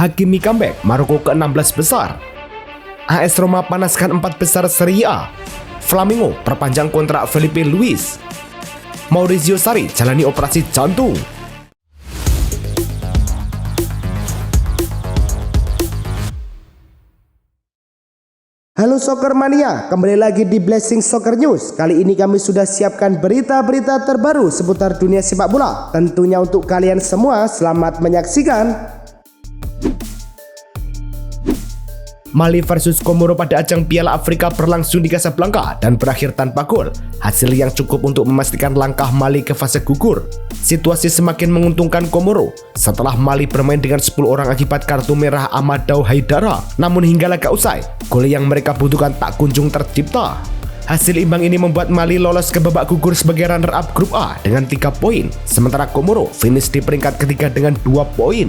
Hakimi comeback, Maroko ke-16 besar. AS Roma panaskan 4 besar Serie A. Flamengo perpanjang kontrak Filipe Luis. Maurizio Sarri jalani operasi jantung. Halo Soccer Mania, kembali lagi di Blessing Soccer News. Kali ini kami sudah siapkan berita-berita terbaru seputar dunia sepak bola. Tentunya untuk kalian semua, selamat menyaksikan. Mali versus Komoro pada ajang Piala Afrika berlangsung di Casablanca dan berakhir tanpa gol. Hasil yang cukup untuk memastikan langkah Mali ke fase gugur. Situasi semakin menguntungkan Komoro setelah Mali bermain dengan 10 orang akibat kartu merah Amadou Haidara. Namun hingga laga usai, gol yang mereka butuhkan tak kunjung tercipta. Hasil imbang ini membuat Mali lolos ke babak gugur sebagai runner-up grup A dengan 3 poin. Sementara Komoro finish di peringkat ketiga dengan 2 poin.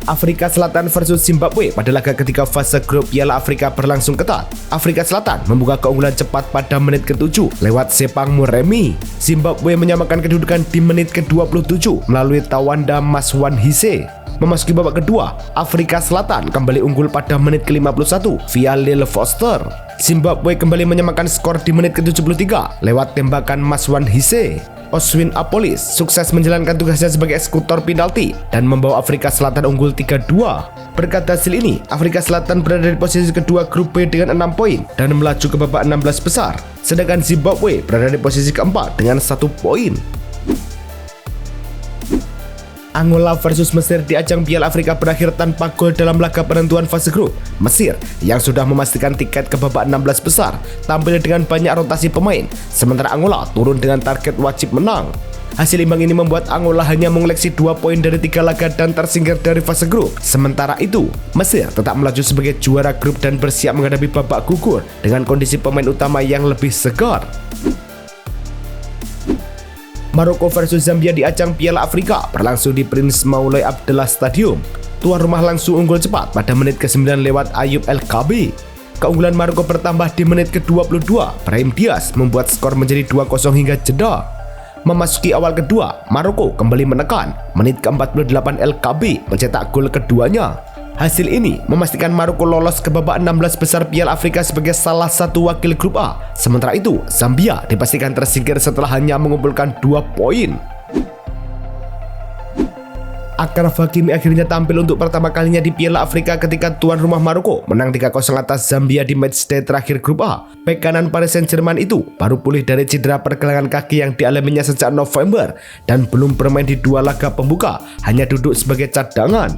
Afrika Selatan versus Zimbabwe pada laga ketiga fase grup Piala Afrika berlangsung ketat. Afrika Selatan membuka keunggulan cepat pada menit ke-7 lewat Sepang Muremi. Zimbabwe menyamakan kedudukan di menit ke-27 melalui Tawanda Maswanhise. Memasuki babak kedua, Afrika Selatan kembali unggul pada menit ke-51 via Lyle Foster. Zimbabwe kembali menyamakan skor di menit ke-73 lewat tembakan Maswanhise. Oswin Apolis sukses menjalankan tugasnya sebagai eksekutor penalti dan membawa Afrika Selatan unggul 3-2. Berkat hasil ini, Afrika Selatan berada di posisi kedua grup B dengan 6 poin dan melaju ke babak 16 besar. Sedangkan Zimbabwe berada di posisi keempat dengan 1 poin. Angola versus Mesir di ajang Piala Afrika berakhir tanpa gol dalam laga penentuan fase grup. Mesir yang sudah memastikan tiket ke babak 16 besar tampil dengan banyak rotasi pemain, sementara Angola turun dengan target wajib menang. Hasil imbang ini membuat Angola hanya mengoleksi 2 poin dari 3 laga dan tersingkir dari fase grup. Sementara itu, Mesir tetap melaju sebagai juara grup dan bersiap menghadapi babak gugur dengan kondisi pemain utama yang lebih segar. Maroko versus Zambia di ajang Piala Afrika berlangsung di Prince Moulay Abdallah Stadium. Tuan rumah langsung unggul cepat pada menit ke-9 lewat Ayub El Kabi. Keunggulan Maroko bertambah di menit ke-22. Brahim Diaz membuat skor menjadi 2-0 hingga jeda. Memasuki awal kedua, Maroko kembali menekan. Menit ke-48 El Kabi mencetak gol keduanya. Hasil ini memastikan Maroko lolos ke babak 16 besar Piala Afrika sebagai salah satu wakil grup A. Sementara itu, Zambia dipastikan tersingkir setelah hanya mengumpulkan 2 poin. Achraf Hakimi akhirnya tampil untuk pertama kalinya di Piala Afrika ketika tuan rumah Maroko menang 3-0 atas Zambia di matchday terakhir grup A. Bek kanan Paris Saint-Germain itu baru pulih dari cedera pergelangan kaki yang dialaminya sejak November dan belum bermain di 2 laga pembuka, hanya duduk sebagai cadangan.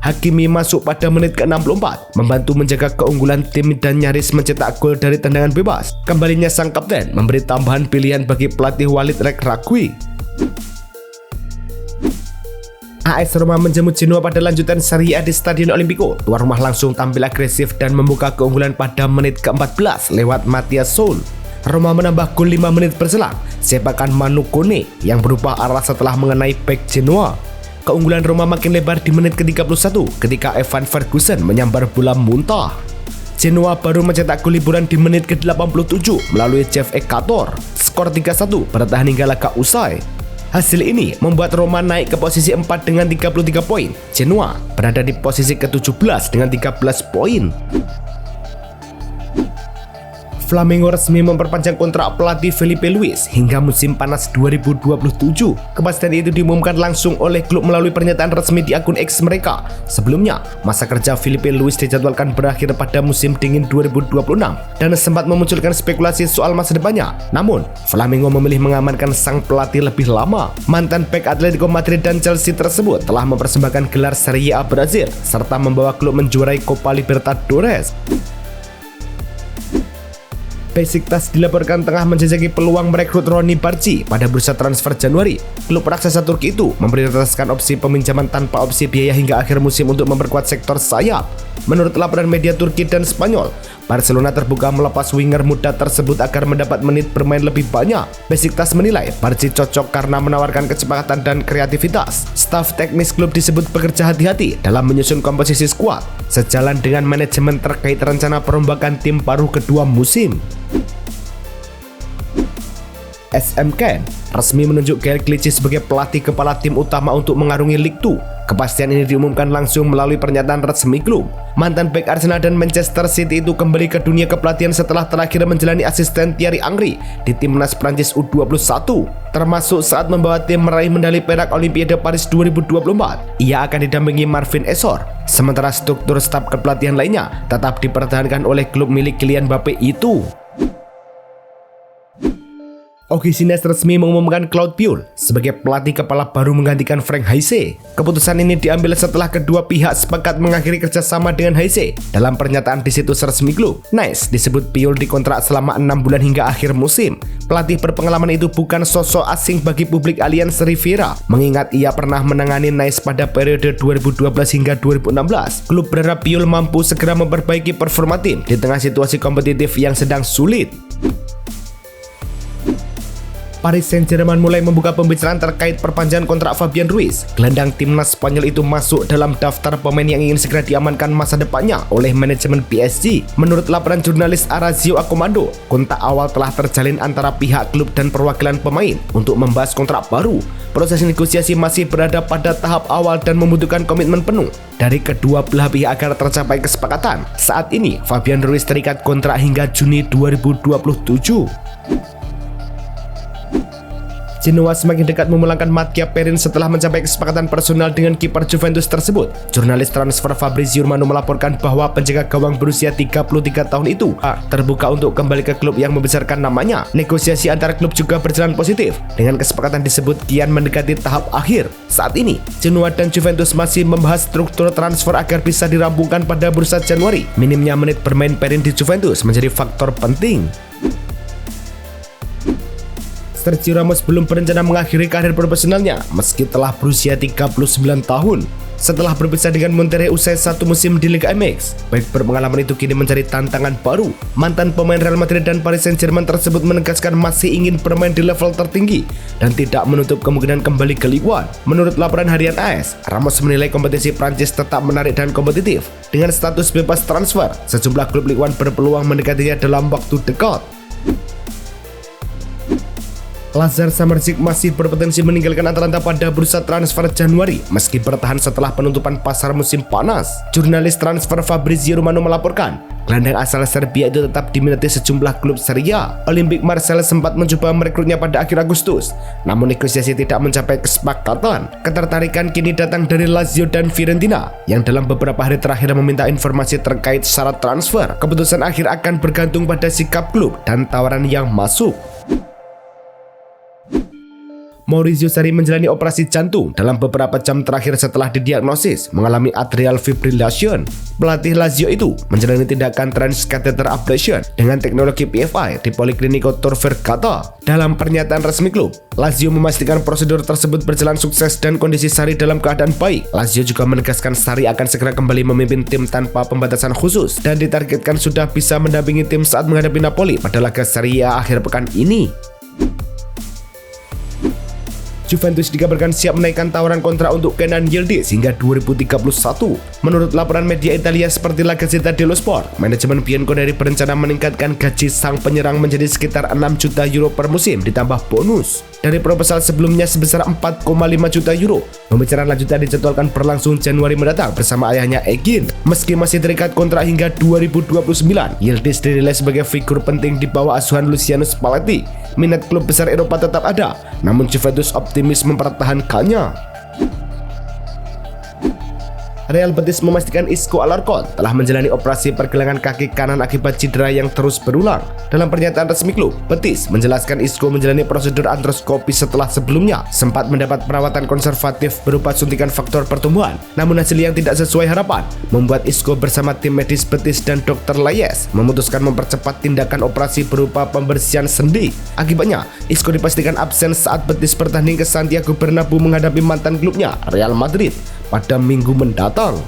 Hakimi masuk pada menit ke-64, membantu menjaga keunggulan tim dan nyaris mencetak gol dari tendangan bebas. Kembalinya sang kapten memberi tambahan pilihan bagi pelatih Walid Regragui. AS Roma menjemput Genoa pada lanjutan Serie A di Stadion Olimpico. Tuan rumah langsung tampil agresif dan membuka keunggulan pada menit ke-14 lewat Mathias Soul. Roma menambah gol 5 menit berselang, sepakan Manu Kone yang berubah arah setelah mengenai bek Genoa. Keunggulan Roma makin lebar di menit ke-31 ketika Evan Ferguson menyambar bola muntah. Genoa baru mencetak gol liburan di menit ke-87 melalui Jeff Ekator. Skor 3-1 bertahan hingga laga usai. Hasil ini membuat Roma naik ke posisi 4 dengan 33 poin. Genoa berada di posisi ke-17 dengan 13 poin. Flamengo resmi memperpanjang kontrak pelatih Filipe Luis hingga musim panas 2027. Kepastian itu diumumkan langsung oleh klub melalui pernyataan resmi di akun X mereka. Sebelumnya, masa kerja Filipe Luis dijadwalkan berakhir pada musim dingin 2026 dan sempat memunculkan spekulasi soal masa depannya. Namun, Flamengo memilih mengamankan sang pelatih lebih lama. Mantan bek Atletico Madrid dan Chelsea tersebut telah mempersembahkan gelar Serie A Brazil serta membawa klub menjuarai Copa Libertadores. Besiktas dilaporkan tengah menjajaki peluang merekrut Roni Barci pada bursa transfer Januari. Klub raksasa Turki itu memprioritaskan opsi peminjaman tanpa opsi biaya hingga akhir musim untuk memperkuat sektor sayap. Menurut laporan media Turki dan Spanyol, Barcelona terbuka melepas winger muda tersebut agar mendapat menit bermain lebih banyak. Besiktas menilai Barci cocok karena menawarkan kecepatan dan kreativitas. Staf teknis klub disebut bekerja hati-hati dalam menyusun komposisi skuad, sejalan dengan manajemen terkait rencana perombakan tim paruh kedua musim. SM Ken resmi menunjuk Gael Clichy sebagai pelatih kepala tim utama untuk mengarungi Ligue 2. Kepastian ini diumumkan langsung melalui pernyataan resmi klub. Mantan bek Arsenal dan Manchester City itu kembali ke dunia kepelatihan setelah terakhir menjalani asisten Thierry Henry di timnas Prancis U21, termasuk saat membawa tim meraih medali perak Olimpiade Paris 2024. Ia akan didampingi Marvin Esor. Sementara struktur staf kepelatihan lainnya tetap dipertahankan oleh klub milik Kylian Mbappe itu. Ogysines resmi mengumumkan Claude Puel sebagai pelatih kepala baru menggantikan Frank Heise. Keputusan ini diambil setelah kedua pihak sepakat mengakhiri kerjasama dengan Heise. Dalam pernyataan di situs resmi klub, Nice disebut Puel dikontrak selama 6 bulan hingga akhir musim. Pelatih berpengalaman itu bukan sosok asing bagi publik Allianz Riviera, mengingat ia pernah menangani Nice pada periode 2012 hingga 2016. Klub berharap Puel mampu segera memperbaiki performa tim di tengah situasi kompetitif yang sedang sulit. Paris Saint-Germain mulai membuka pembicaraan terkait perpanjangan kontrak Fabian Ruiz. Gelandang timnas Spanyol itu masuk dalam daftar pemain yang ingin segera diamankan masa depannya oleh manajemen PSG. Menurut laporan jurnalis Arazio Acomando, kontak awal telah terjalin antara pihak klub dan perwakilan pemain untuk membahas kontrak baru. Proses negosiasi masih berada pada tahap awal dan membutuhkan komitmen penuh dari kedua belah pihak agar tercapai kesepakatan. Saat ini, Fabian Ruiz terikat kontrak hingga Juni 2027. Genoa semakin dekat memulangkan Mattia Perin setelah mencapai kesepakatan personal dengan kiper Juventus tersebut. Jurnalis transfer Fabrizio Romano melaporkan bahwa penjaga gawang berusia 33 tahun itu terbuka untuk kembali ke klub yang membesarkan namanya. Negosiasi antar klub juga berjalan positif. Dengan kesepakatan disebut kian mendekati tahap akhir. Saat ini, Genoa dan Juventus masih membahas struktur transfer agar bisa dirampungkan pada bursa Januari. Minimnya menit bermain Perin di Juventus menjadi faktor penting. Sergio Ramos belum berencana mengakhiri karir profesionalnya meski telah berusia 39 tahun. Setelah berpisah dengan Monterrey usai satu musim di Liga MX, baik berpengalaman itu kini mencari tantangan baru. Mantan pemain Real Madrid dan Paris Saint-Germain tersebut menegaskan masih ingin bermain di level tertinggi dan tidak menutup kemungkinan kembali ke Ligue 1. Menurut laporan harian AS, Ramos menilai kompetisi Prancis tetap menarik dan kompetitif. Dengan status bebas transfer, sejumlah klub Ligue 1 berpeluang mendekatinya dalam waktu dekat. Lazar Samardzic masih berpotensi meninggalkan Atalanta pada bursa transfer Januari meski bertahan setelah penutupan pasar musim panas. Jurnalis transfer Fabrizio Romano melaporkan, gelandang asal Serbia itu tetap diminati sejumlah klub Serie A. Olympique Marseille sempat mencoba merekrutnya pada akhir Agustus, namun negosiasi tidak mencapai kesepakatan. Ketertarikan kini datang dari Lazio dan Fiorentina yang dalam beberapa hari terakhir meminta informasi terkait syarat transfer. Keputusan akhir akan bergantung pada sikap klub dan tawaran yang masuk. Maurizio Sarri menjalani operasi jantung dalam beberapa jam terakhir setelah didiagnosis mengalami atrial fibrillation. Pelatih Lazio itu menjalani tindakan transcatheter ablation dengan teknologi PFI di Policlinico Tor Vergata. Dalam pernyataan resmi klub, Lazio memastikan prosedur tersebut berjalan sukses dan kondisi Sarri dalam keadaan baik. Lazio juga menegaskan Sarri akan segera kembali memimpin tim tanpa pembatasan khusus dan ditargetkan sudah bisa mendampingi tim saat menghadapi Napoli pada laga Serie A akhir pekan ini. Juventus dikabarkan siap menaikkan tawaran kontrak untuk Kenan Yildiz hingga 2031. Menurut laporan media Italia seperti La Gazzetta dello Sport, manajemen Bianconeri berencana meningkatkan gaji sang penyerang menjadi sekitar 6 juta euro per musim ditambah bonus dari proposal sebelumnya sebesar 4,5 juta euro. Pembicaraan lanjutan dijadwalkan berlangsung Januari mendatang bersama ayahnya Egin. Meski masih terikat kontrak hingga 2029, Yildiz dinilai sebagai figur penting di bawah asuhan Luciano Spalletti. Minat klub besar Eropa tetap ada, namun Juventus optimis mempertahankannya. Real Betis memastikan Isco Alarcon telah menjalani operasi pergelangan kaki kanan akibat cedera yang terus berulang. Dalam pernyataan resmi klub, Betis menjelaskan Isco menjalani prosedur artroskopi setelah sebelumnya sempat mendapat perawatan konservatif berupa suntikan faktor pertumbuhan. Namun hasil yang tidak sesuai harapan membuat Isco bersama tim medis Betis dan Dr. Layes memutuskan mempercepat tindakan operasi berupa pembersihan sendi. Akibatnya, Isco dipastikan absen saat Betis bertanding ke Santiago Bernabeu menghadapi mantan klubnya Real Madrid pada minggu mendatang.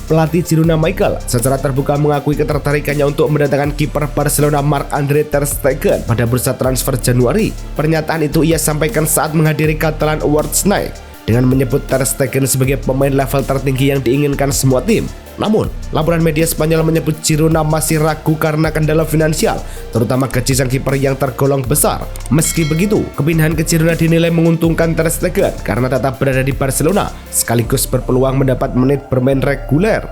Pelatih Girona Michael secara terbuka mengakui ketertarikannya untuk mendatangkan kiper Barcelona Marc-Andre ter Stegen pada bursa transfer Januari. Pernyataan itu ia sampaikan saat menghadiri Catalan Awards Night dengan menyebut ter Stegen sebagai pemain level tertinggi yang diinginkan semua tim. Namun, laporan media Spanyol menyebut Girona masih ragu karena kendala finansial, terutama gaji sang kiper yang tergolong besar. Meski begitu, kepindahan ke Girona dinilai menguntungkan Ter Stegen karena tetap berada di Barcelona, sekaligus berpeluang mendapat menit bermain reguler.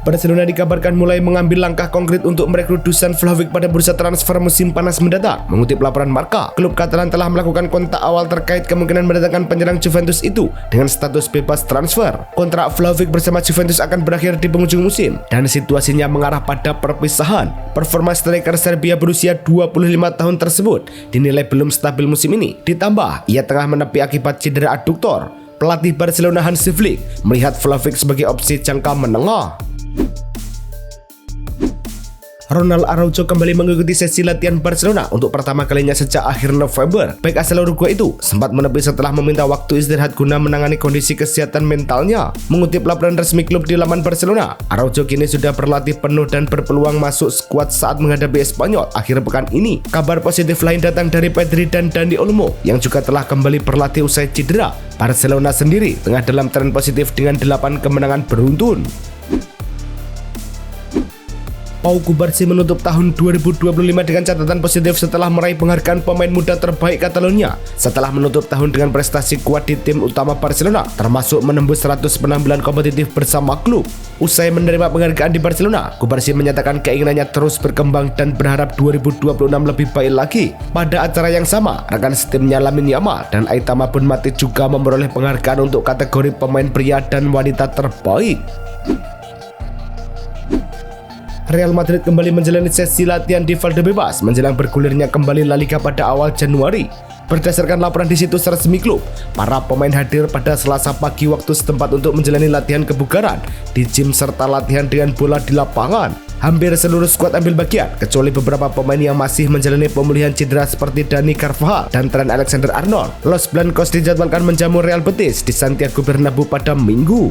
Barcelona dikabarkan mulai mengambil langkah konkret untuk merekrut Dusan Vlahovic pada bursa transfer musim panas mendatang. Mengutip laporan Marca, klub Catalan telah melakukan kontak awal terkait kemungkinan mendatangkan penyerang Juventus itu dengan status bebas transfer. Kontrak Vlahovic bersama Juventus akan berakhir di penghujung musim dan situasinya mengarah pada perpisahan. Performa striker Serbia berusia 25 tahun tersebut dinilai belum stabil musim ini. Ditambah, ia tengah menepi akibat cedera aduktor. Pelatih Barcelona Hansi Flick melihat Vlahovic sebagai opsi jangka menengah. Ronald Araujo kembali mengikuti sesi latihan Barcelona untuk pertama kalinya sejak akhir November. Bek asal Uruguay itu sempat menepi setelah meminta waktu istirahat guna menangani kondisi kesehatan mentalnya. Mengutip laporan resmi klub di laman Barcelona, Araujo kini sudah berlatih penuh dan berpeluang masuk skuad saat menghadapi Espanyol akhir pekan ini. Kabar positif lain datang dari Pedri dan Dani Olmo yang juga telah kembali berlatih usai cedera. Barcelona sendiri tengah dalam tren positif dengan 8 kemenangan beruntun. Pau Cubarsí menutup tahun 2025 dengan catatan positif setelah meraih penghargaan pemain muda terbaik Catalonia. Setelah menutup tahun dengan prestasi kuat di tim utama Barcelona, termasuk menembus 100 penampilan kompetitif bersama klub. Usai menerima penghargaan di Barcelona, Cubarsí menyatakan keinginannya terus berkembang dan berharap 2026 lebih baik lagi. Pada acara yang sama, rekan setimnya Lamine Yamal dan Aitana Bonmati juga memperoleh penghargaan untuk kategori pemain pria dan wanita terbaik. Real Madrid kembali menjalani sesi latihan di Valdebebas menjelang bergulirnya kembali La Liga pada awal Januari. Berdasarkan laporan di situs resmi klub, para pemain hadir pada Selasa pagi waktu setempat untuk menjalani latihan kebugaran di gym serta latihan dengan bola di lapangan. Hampir seluruh skuad ambil bagian, kecuali beberapa pemain yang masih menjalani pemulihan cedera seperti Dani Carvajal dan Trent Alexander-Arnold. Los Blancos dijadwalkan menjamu Real Betis di Santiago Bernabeu pada Minggu.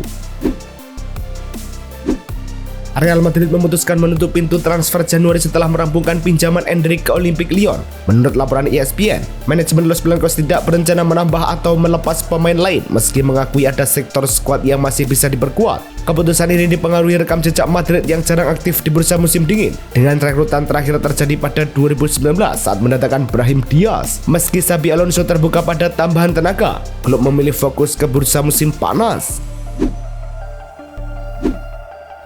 Real Madrid memutuskan menutup pintu transfer Januari setelah merampungkan pinjaman Endrick ke Olympique Lyon. Menurut laporan ESPN, manajemen Los Blancos tidak berencana menambah atau melepas pemain lain meski mengakui ada sektor skuad yang masih bisa diperkuat. Keputusan ini dipengaruhi rekam jejak Madrid yang jarang aktif di bursa musim dingin, dengan rekrutan terakhir terjadi pada 2019 saat mendatangkan Brahim Diaz. Meski Xabi Alonso terbuka pada tambahan tenaga, klub memilih fokus ke bursa musim panas.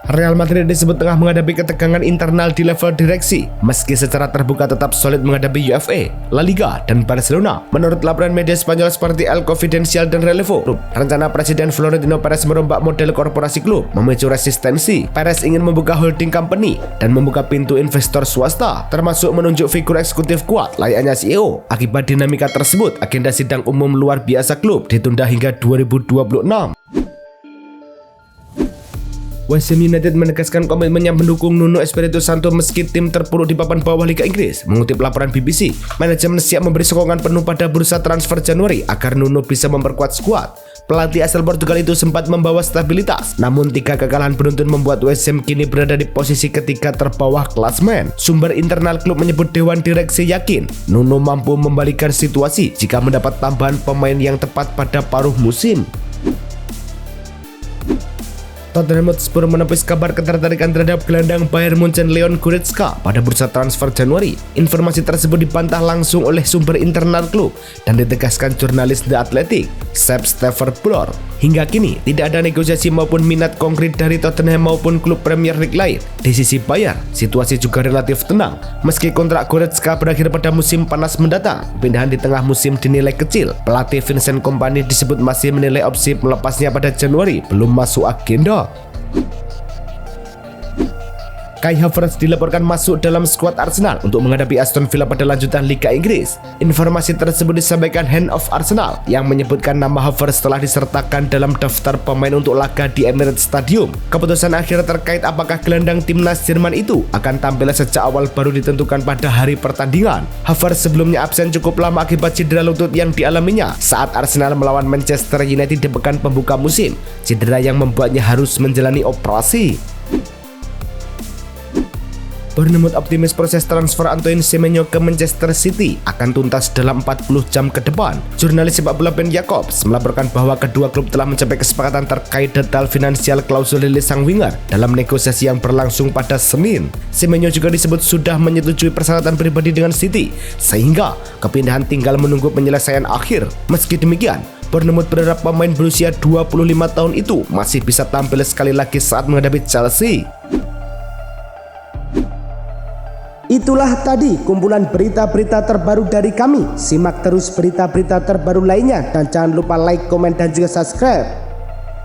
Real Madrid disebut tengah menghadapi ketegangan internal di level direksi, meski secara terbuka tetap solid menghadapi UEFA, La Liga, dan Barcelona. Menurut laporan media Spanyol seperti El Confidencial dan Relevo, rencana Presiden Florentino Perez merombak model korporasi klub memicu resistensi. Perez ingin membuka holding company dan membuka pintu investor swasta, termasuk menunjuk figur eksekutif kuat layaknya CEO. Akibat dinamika tersebut, agenda sidang umum luar biasa klub ditunda hingga 2026. West Ham United menegaskan komitmennya mendukung Nuno Espirito Santo meski tim terpuruk di papan bawah Liga Inggris. Mengutip laporan BBC, manajemen siap memberi sokongan penuh pada bursa transfer Januari agar Nuno bisa memperkuat skuad. Pelatih asal Portugal itu sempat membawa stabilitas, namun 3 kekalahan beruntun membuat West Ham kini berada di posisi ketiga terbawah klasmen. Sumber internal klub menyebut dewan direksi yakin Nuno mampu membalikkan situasi jika mendapat tambahan pemain yang tepat pada paruh musim. Tottenham Hotspur menepis kabar ketertarikan terhadap gelandang Bayern Munchen Leon Goretzka pada bursa transfer Januari. Informasi tersebut dibantah langsung oleh sumber internal klub dan ditegaskan jurnalis The Athletic, Sepp Staffer-Bloor. Hingga kini tidak ada negosiasi maupun minat konkret dari Tottenham maupun klub Premier League lain. Di sisi Bayern, situasi juga relatif tenang. Meski kontrak Goretzka berakhir pada musim panas mendatang, pindahan di tengah musim dinilai kecil. Pelatih Vincent Kompany disebut masih menilai opsi melepasnya pada Januari belum masuk agenda. Kai Havertz dilaporkan masuk dalam skuad Arsenal untuk menghadapi Aston Villa pada lanjutan Liga Inggris. Informasi tersebut disampaikan Hand of Arsenal yang menyebutkan nama Havertz telah disertakan dalam daftar pemain untuk laga di Emirates Stadium. Keputusan akhir terkait apakah gelandang timnas Jerman itu akan tampil sejak awal baru ditentukan pada hari pertandingan. Havertz sebelumnya absen cukup lama akibat cedera lutut yang dialaminya saat Arsenal melawan Manchester United di pekan pembuka musim. Cedera yang membuatnya harus menjalani operasi. Bournemouth optimis proses transfer Antoine Semenyo ke Manchester City akan tuntas dalam 40 jam ke depan. Jurnalis sepak bola Ben Jacobs melaporkan bahwa kedua klub telah mencapai kesepakatan terkait detail finansial klausul rilis sang winger dalam negosiasi yang berlangsung pada Senin. Semenyo juga disebut sudah menyetujui persyaratan pribadi dengan City, sehingga kepindahan tinggal menunggu penyelesaian akhir. Meski demikian, Bournemouth berharap pemain berusia 25 tahun itu masih bisa tampil sekali lagi saat menghadapi Chelsea. Itulah tadi kumpulan berita-berita terbaru dari kami. Simak terus berita-berita terbaru lainnya dan jangan lupa like, komen, dan juga subscribe.